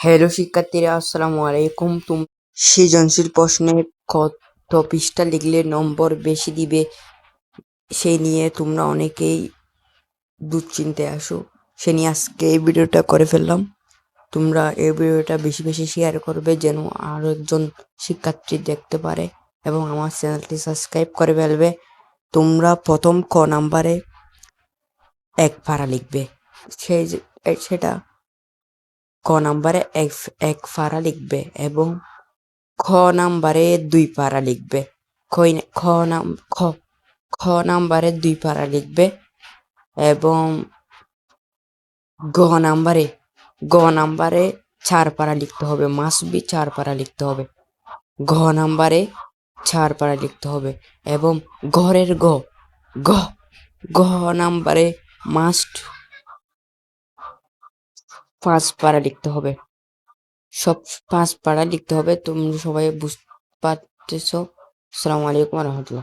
Hello শিক্ষার্থীরা, আসসালামু আলাইকুম। সৃজনশীল প্রশ্নে কত পৃষ্ঠা লিখলে নম্বর বেশি দিবে সেই নিয়ে তোমরা অনেকেই দুশ্চিন্তায় আসো। সে নিয়ে আজকে এই ভিডিওটা করে ফেললাম। তোমরা এই ভিডিওটা বেশি বেশি শেয়ার করবে যেন আরো একজন শিক্ষার্থী দেখতে পারে, এবং আমার চ্যানেলটি সাবস্ক্রাইব করে ফেলবে। তোমরা প্রথম ক নাম্বারে এক পারা লিখবে, সেটা ক নাম্বারে এক পারা লিখবে, এবং খ নাম্বারে 2 পারা লিখবে। খ নাম খ খ নাম্বারে 2 পারা লিখবে, এবং গ নাম্বারে গ নাম্বারে 4 পারা লিখতে হবে। মাস্ট বি 4 পারা লিখতে হবে। ঘ নাম্বারে 4 পারা লিখতে হবে, এবং ঘরের গ গ গ নাম্বারে মাস্ট 5 পারা লিখতে হবে। সব 5 পারা লিখতে হবে। তোমরা সবাই বুঝতে পারতেছো? আসসালামু আলাইকুম রহমতুল্লাহ।